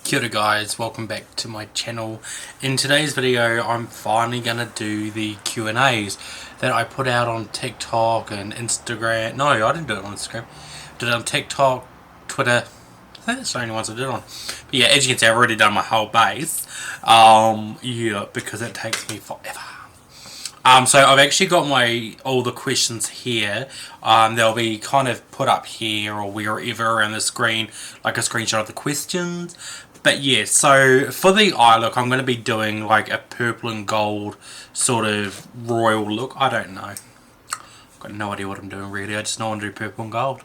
Kia ora guys, welcome back to my channel. In today's video I'm finally going to do the Q&As that I put out on TikTok and Instagram. No, I didn't do it on Instagram. I did it on TikTok, Twitter. I think that's the only ones I did on. But yeah, as you can see I've already done my whole base. Yeah, because it takes me forever. So I've actually got all the questions here. They'll be kind of put up here or wherever around the screen, like a screenshot of the questions. But yeah, so for the eye look, I'm going to be doing like a purple and gold sort of royal look. I don't know. I've got no idea what I'm doing really. I just know I want to do purple and gold.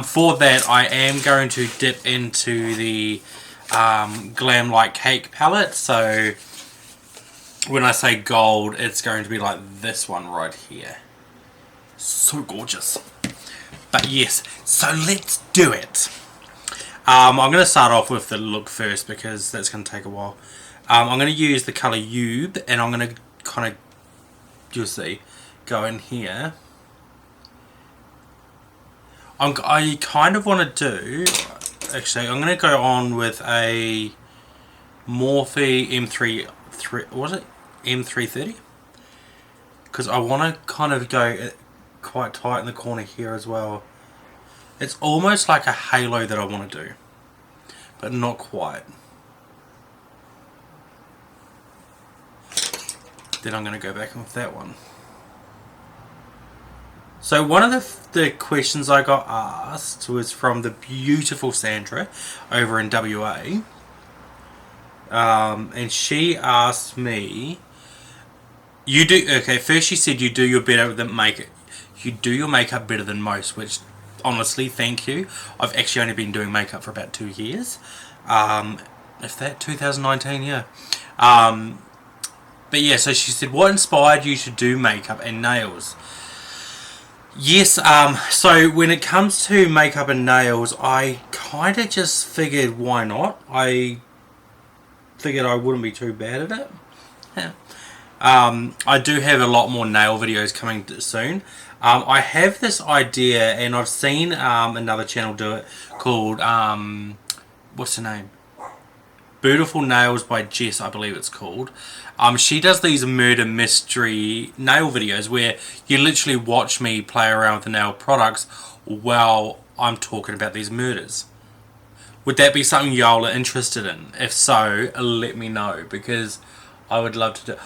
For that, I am going to dip into the Glamlite cake palette. So when I say gold, it's going to be like this one right here. So gorgeous. But yes, so let's do it. I'm going to start off with the look first because that's going to take a while. I'm going to use the colour Ube and I'm going to kind of, you'll see, go in here. I kind of want to do, actually I'm going to go on with a Morphe M330, because I want to kind of go quite tight in the corner here as well. It's almost like a halo that I want to do, but not quite. Then I'm going to go back in with that one. So one of the questions I got asked was from the beautiful Sandra over in WA. And she asked me, first she said you do your makeup better than most, which honestly, thank you. I've actually only been doing makeup for about 2 years. If that, 2019, yeah. But yeah, so she said, what inspired you to do makeup and nails? Yes, so when it comes to makeup and nails, I kind of just figured, why not? I figured I wouldn't be too bad at it. Yeah. I do have a lot more nail videos coming soon. I have this idea, and I've seen another channel do it, called, what's her name? Beautiful Nails by Jess, I believe it's called. She does these murder mystery nail videos where you literally watch me play around with the nail products while I'm talking about these murders. Would that be something y'all are interested in? If so, let me know, because I would love to do.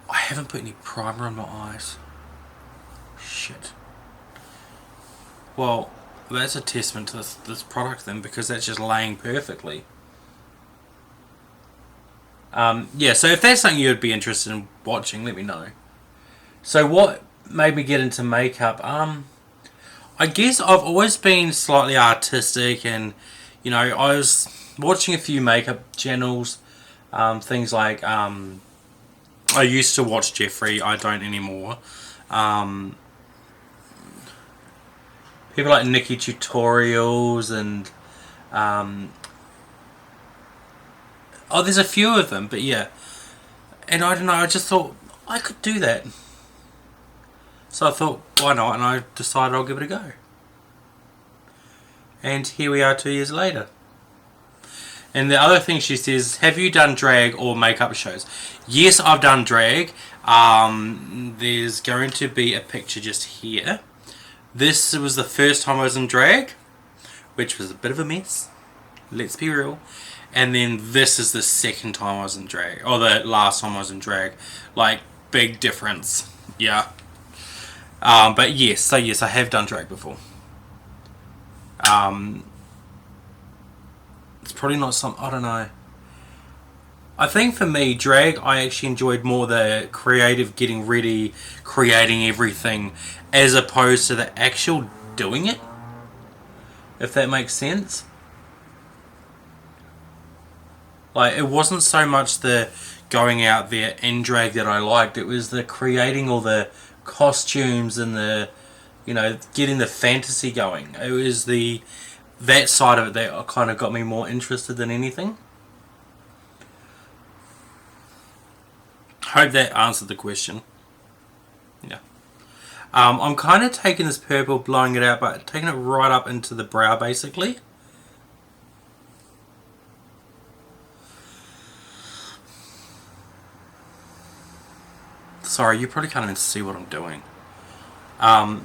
I haven't put any primer on my eyes. Shit. Well, that's a testament to this product then, because that's just laying perfectly. Yeah, so if that's something you'd be interested in watching, let me know. So what made me get into makeup? I guess I've always been slightly artistic, and you know, I was watching a few makeup channels, things like, I used to watch Jeffrey, I don't anymore. People like Nikki Tutorials and, oh, there's a few of them, but yeah. And I don't know, I just thought, I could do that. So I thought, why not? And I decided I'll give it a go. And here we are 2 years later. And the other thing she says, have you done drag or makeup shows? Yes, I've done drag. There's going to be a picture just here. This was the first time I was in drag, which was a bit of a mess. Let's be real. And then this is the second time I was in drag, or the last time I was in drag. Like, big difference. Yeah. But yes, so yes, I have done drag before. It's probably not I don't know. I think for me, drag, I actually enjoyed more the creative, getting ready, creating everything, as opposed to the actual doing it. If that makes sense. Like, it wasn't so much the going out there in drag that I liked. It was the creating all the costumes and the, you know, getting the fantasy going. It was that side of it that kind of got me more interested than anything. Hope that answered the question. Yeah. I'm kind of taking this purple, blowing it out, but taking it right up into the brow basically. Sorry, you probably can't even see what I'm doing. Yeah.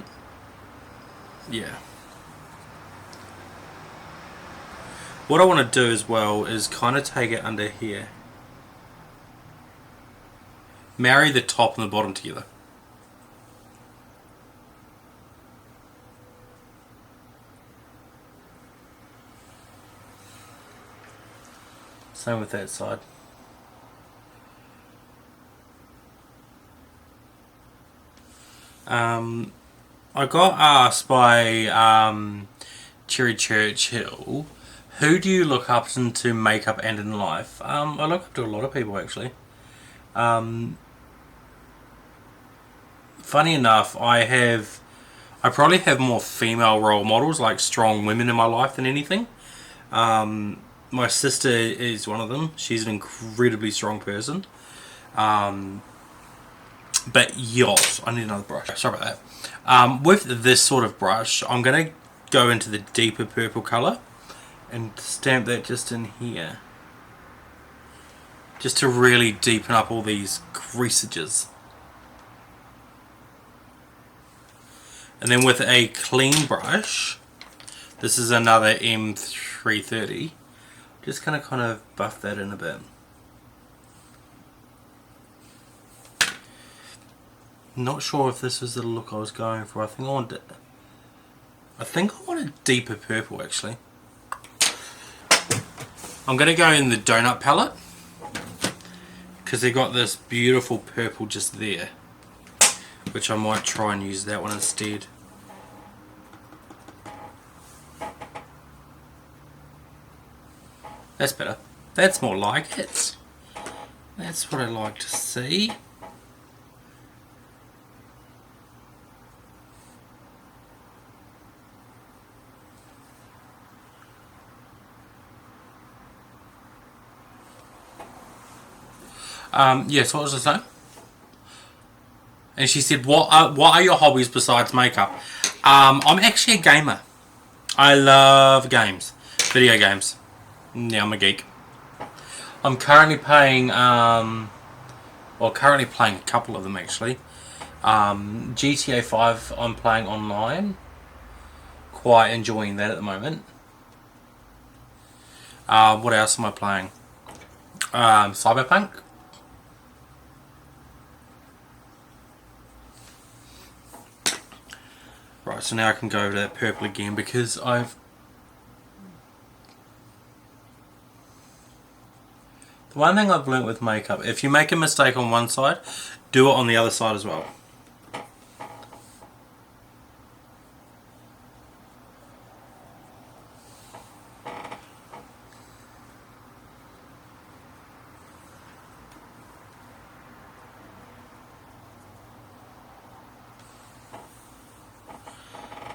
What I want to do as well is kind of take it under here. Marry the top and the bottom together. Same with that side. I got asked by Cherry Churchill, who do you look up into makeup and in life? I look up to a lot of people actually. Funny enough, I probably have more female role models, like strong women in my life than anything. My sister is one of them. She's an incredibly strong person. But yes, I need another brush. Sorry about that. With this sort of brush, I'm going to go into the deeper purple colour and stamp that just in here. Just to really deepen up all these creasages. And then with a clean brush, this is another M330, just going to kind of buff that in a bit. Not sure if this was the look I was going for. I think I want a deeper purple actually. I'm going to go in the donut palette because they got this beautiful purple just there, which I might try and use that one instead. That's better. That's more like it. That's what I like to see. Yes, what was I saying? And she said, what are your hobbies besides makeup? I'm actually a gamer. I love games. Video games. Yeah, I'm a geek. I'm currently playing, currently playing a couple of them actually. GTA 5 I'm playing online. Quite enjoying that at the moment. What else am I playing? Cyberpunk. Right, so now I can go over that purple again because the one thing I've learnt with makeup, if you make a mistake on one side, do it on the other side as well.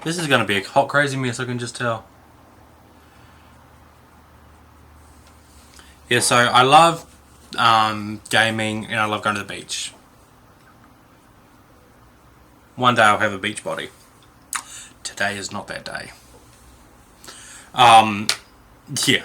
This is going to be a hot crazy mess, I can just tell. Yeah, so I love gaming and I love going to the beach. One day I'll have a beach body. Today is not that day. Yeah.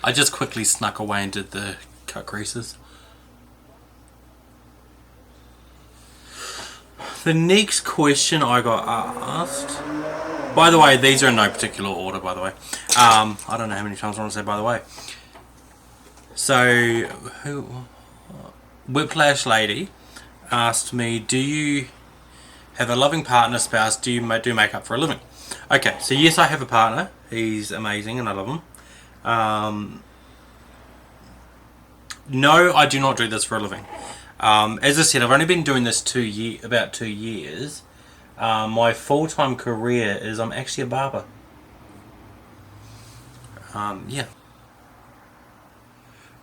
I just quickly snuck away and did the cut creases. The next question I got asked... By the way, these are in no particular order, by the way. I don't know how many times I want to say by the way. So, Whiplash Lady asked me, do you have a loving partner, spouse, do you do makeup for a living? Okay, so yes, I have a partner. He's amazing and I love him. No, I do not do this for a living. As I said, I've only been doing this about 2 years. My full-time career is I'm actually a barber. Yeah.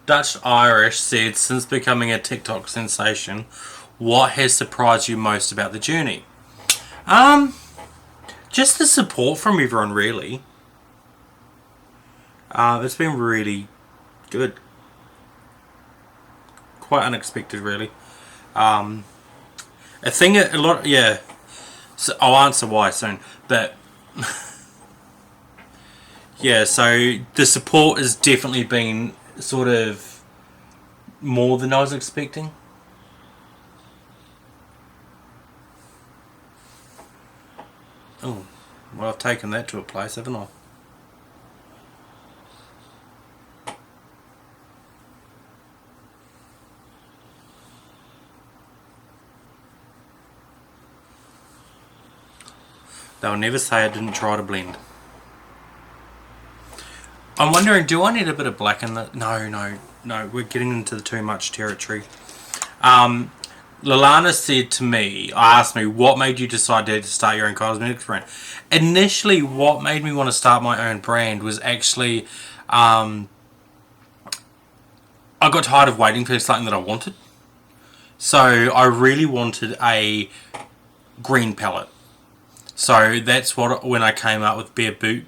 Dutch Irish said, since becoming a TikTok sensation, what has surprised you most about the journey? Just the support from everyone, really. It's been really good. Quite unexpected, really. A thing, a lot, yeah. So I'll answer why soon, but yeah. So the support has definitely been sort of more than I was expecting. Oh, well, I've taken that to a place, haven't I? They'll never say I didn't try to blend. I'm wondering, do I need a bit of black in the... No, we're getting into the too much territory. Lalana said to me, asked me, what made you decide to start your own cosmetics brand? Initially, what made me want to start my own brand was actually, I got tired of waiting for something that I wanted. So I really wanted a green palette. So that's what, when I came out with Bare Beauty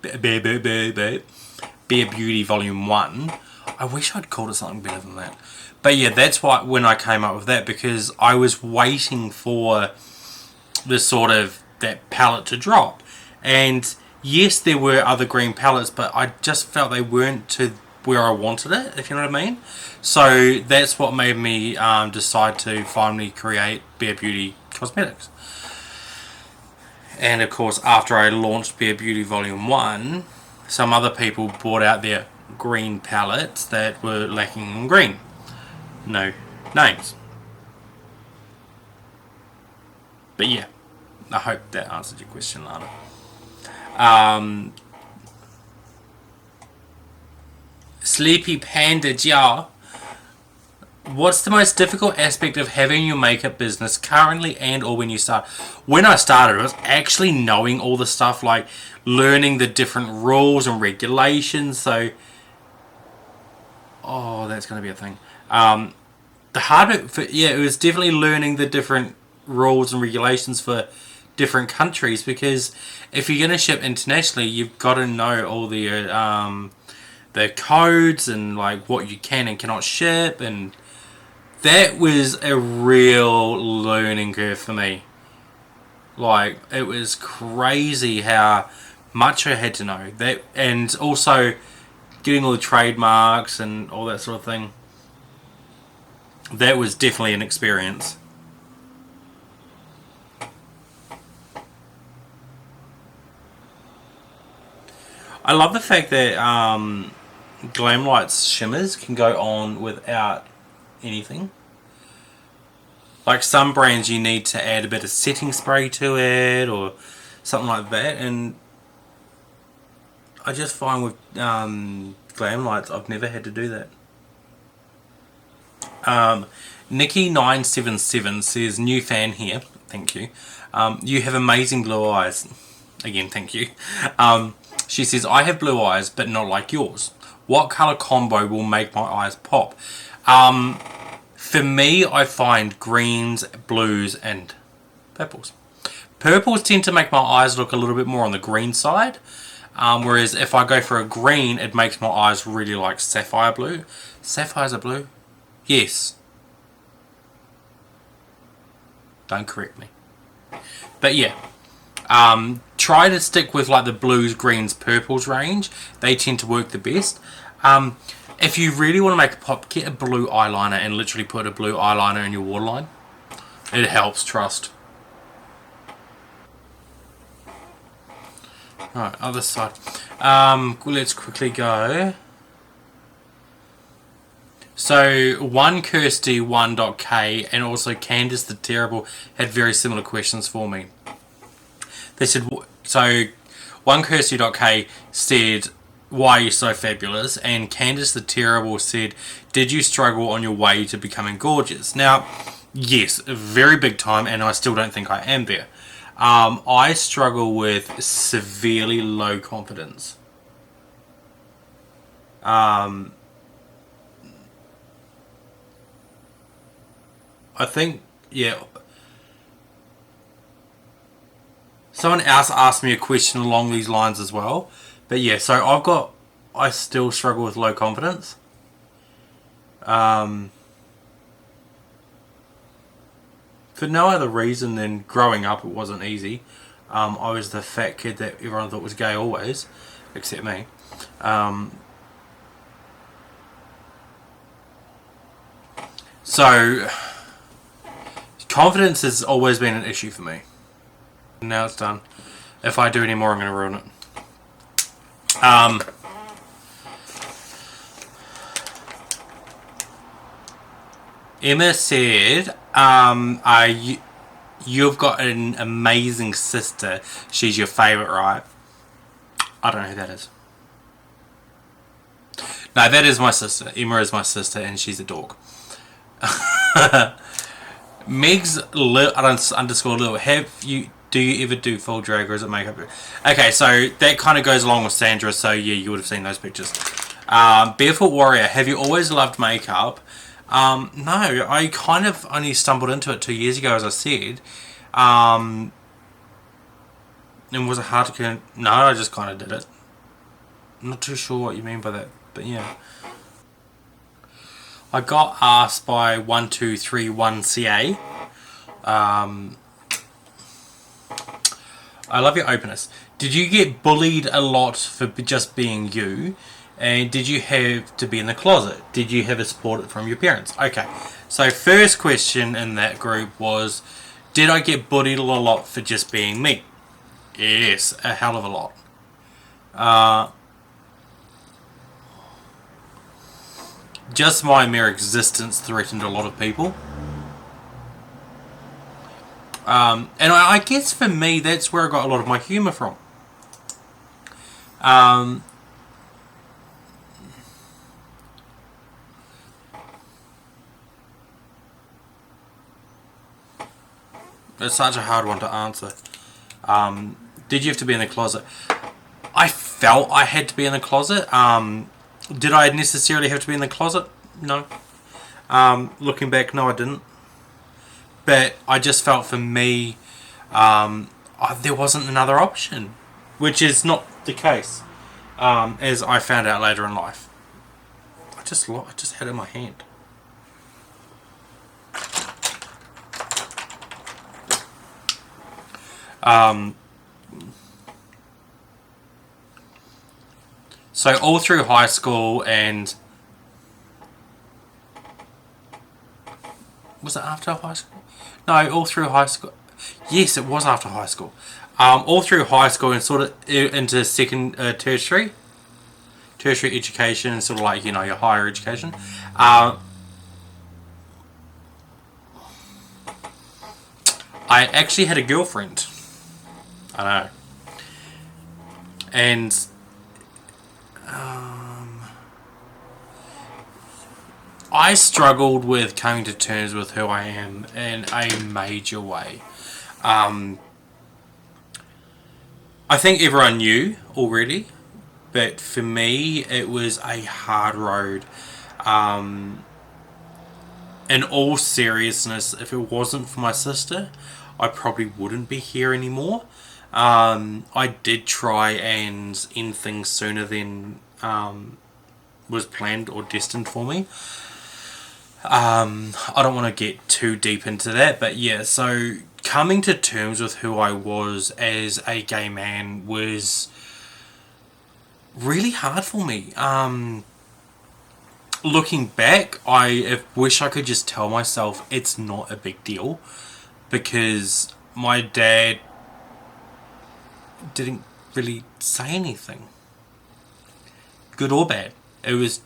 Volume 1, I wish I'd called it something better than that. But yeah, that's why when I came up with that, because I was waiting for the sort of that palette to drop. And yes, there were other green palettes, but I just felt they weren't to where I wanted it, if you know what I mean. So that's what made me decide to finally create Bare Beauty Cosmetics. And of course, after I launched Bare Beauty Volume 1, some other people brought out their green palettes that were lacking in green. No names. But yeah, I hope that answered your question, Lana. Sleepy Panda Jia. What's the most difficult aspect of having your makeup business currently and or when you start? When I started, it was actually knowing all the stuff, like learning the different rules and regulations. So, oh, that's going to be a thing. The hard bit, for, yeah, it was definitely learning the different rules and regulations for different countries, because if you're going to ship internationally, you've got to know all the codes and like what you can and cannot ship, and that was a real learning curve for me. Like, it was crazy how much I had to know that, and also getting all the trademarks and all that sort of thing. That was definitely an experience. I love the fact that Glamlite's shimmers can go on without anything. Like some brands you need to add a bit of setting spray to it or something like that, and I just find with Glamlites I've never had to do that. Nikki977 says, new fan here, thank you. You have amazing blue eyes. Again, thank you. She says, I have blue eyes but not like yours. What colour combo will make my eyes pop? For me, I find greens, blues and purples. Purples tend to make my eyes look a little bit more on the green side. Whereas if I go for a green, it makes my eyes really like sapphire blue. Sapphires are blue? Yes. Don't correct me. But yeah. Try to stick with like the blues, greens, purples range. They tend to work the best. If you really want to make a pop, get a blue eyeliner and literally put a blue eyeliner in your waterline. It helps, trust. Alright, other side. Let's quickly go. So, one Kirsty, one .k, and also Candace the Terrible had very similar questions for me. They said, so, one Kirsty.k said, why are you so fabulous? And Candace the Terrible said, did you struggle on your way to becoming gorgeous? Now, yes, very big time, and I still don't think I am there. I struggle with severely low confidence. I think, yeah. Someone else asked me a question along these lines as well. But yeah, so I've got I still struggle with low confidence. For no other reason than growing up it wasn't easy. I was the fat kid that everyone thought was gay always, except me. So confidence has always been an issue for me. Now it's done. If I do any more, I'm going to ruin it. Emma said, you've got an amazing sister. She's your favourite, right? I don't know who that is. No, that is my sister. Emma is my sister, and she's a dog. Meg's underscore little. Do you ever do full drag, or is it makeup? Okay, so that kind of goes along with Sandra. So yeah, you would have seen those pictures. Barefoot Warrior. Have you always loved makeup? No, I kind of only stumbled into it 2 years ago, as I said. And was it hard to... No, I just kind of did it. I'm not too sure what you mean by that, but yeah. I got asked by 1231CA. I love your openness. Did you get bullied a lot for just being you? And did you have to be in the closet? Did you have a support from your parents? Okay, so first question in that group was, did I get bullied a lot for just being me? Yes, a hell of a lot. Just my mere existence threatened a lot of people. And I guess for me, that's where I got a lot of my humour from. It's such a hard one to answer. Did you have to be in the closet? I felt I had to be in the closet. Did I necessarily have to be in the closet? No. Looking back, no, I didn't. But I just felt for me, there wasn't another option, which is not the case, as I found out later in life. I just had it in my hand. So all through high school and... Was it after high school? No, all through high school. Yes, it was after high school. All through high school and sort of into tertiary education, sort of like, your higher education. I actually had a girlfriend. I know. And I struggled with coming to terms with who I am in a major way. I think everyone knew already, but for me it was a hard road. In all seriousness, if it wasn't for my sister, I probably wouldn't be here anymore. I did try and end things sooner than was planned or destined for me. I don't want to get too deep into that, but yeah, so coming to terms with who I was as a gay man was really hard for me. Looking back, I wish I could just tell myself it's not a big deal, because my dad didn't really say anything, good or bad. It was.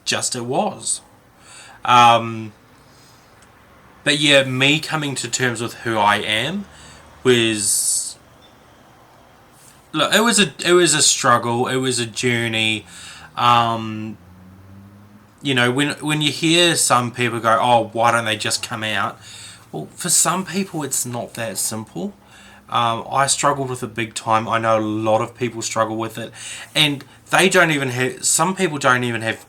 But yeah, me coming to terms with who I am was... Look, it was a struggle. It was a journey. When you hear some people go, oh, why don't they just come out? Well, for some people, it's not that simple. I struggled with it big time. I know a lot of people struggle with it. And they don't even have... Some people don't even have,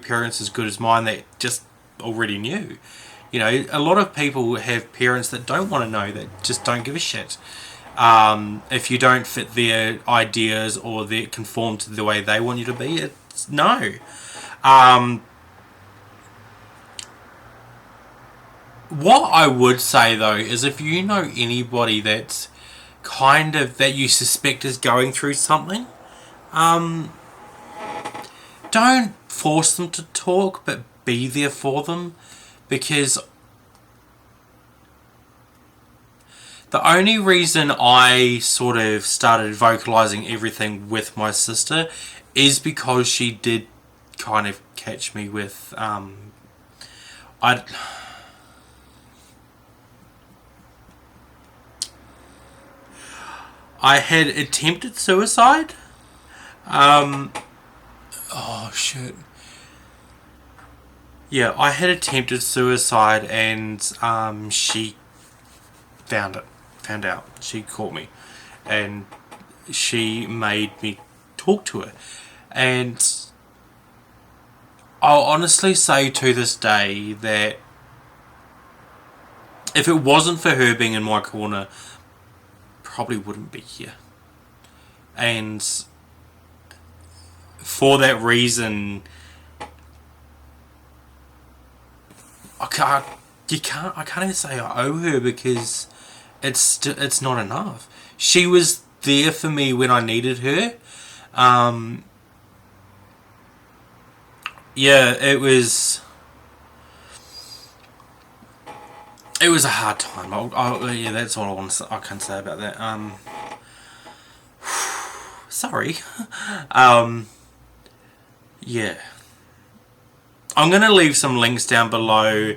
parents as good as mine that just already knew. A lot of people have parents that don't want to know, that just don't give a shit. If you don't fit their ideas or they conform to the way they want you to be, no. What I would say though is if you know anybody that's kind of that you suspect is going through something, don't force them to talk, but be there for them, because the only reason I sort of started vocalizing everything with my sister is because she did kind of catch me with I had attempted suicide. Oh shit. Yeah, I had attempted suicide, and she found out. She caught me, and she made me talk to her. And I'll honestly say to this day that if it wasn't for her being in my corner, probably wouldn't be here. And for that reason, I can't even say I owe her, because it's not enough. She was there for me when I needed her. Yeah, it was a hard time. Yeah, that's all I can say about that. Sorry. Yeah. I'm going to leave some links down below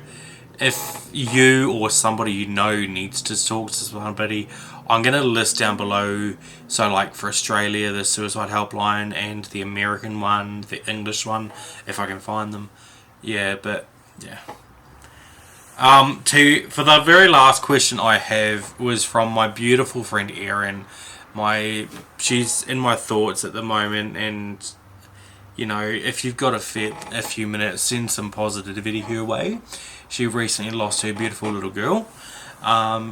if you or somebody you know needs to talk to somebody. I'm going to list down below, so like for Australia, the suicide helpline, and the American one, the English one, if I can find them. Yeah, but yeah. For the very last question I have was from my beautiful friend Erin. She's in my thoughts at the moment, and you know, if you've got a few minutes, send some positivity her way. She recently lost her beautiful little girl.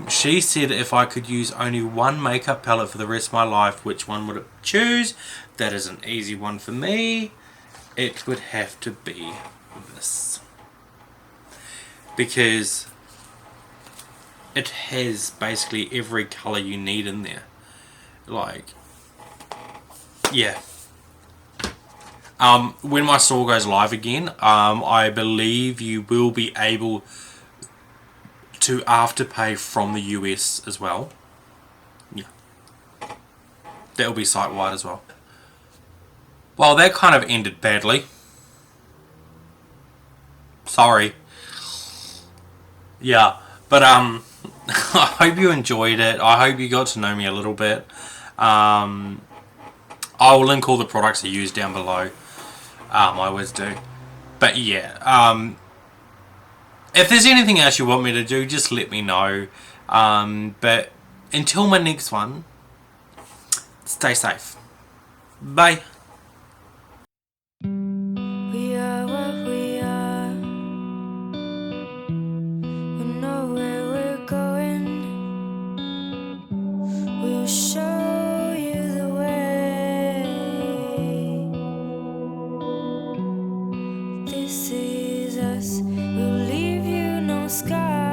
She said if I could use only one makeup palette for the rest of my life, which one would it choose? That is an easy one for me. It would have to be this, because it has basically every colour you need in there. Like, yeah. When my store goes live again, I believe you will be able to afterpay from the US as well. Yeah. That'll be site-wide as well. Well, that kind of ended badly. Sorry. Yeah, but I hope you enjoyed it. I hope you got to know me a little bit. I will link all the products I use down below. I always do. But yeah, if there's anything else you want me to do, just let me know. But until my next one, stay safe. Bye. We are what we are. We know where we're going. We'll show you the way. This is us. We'll leave you no scar.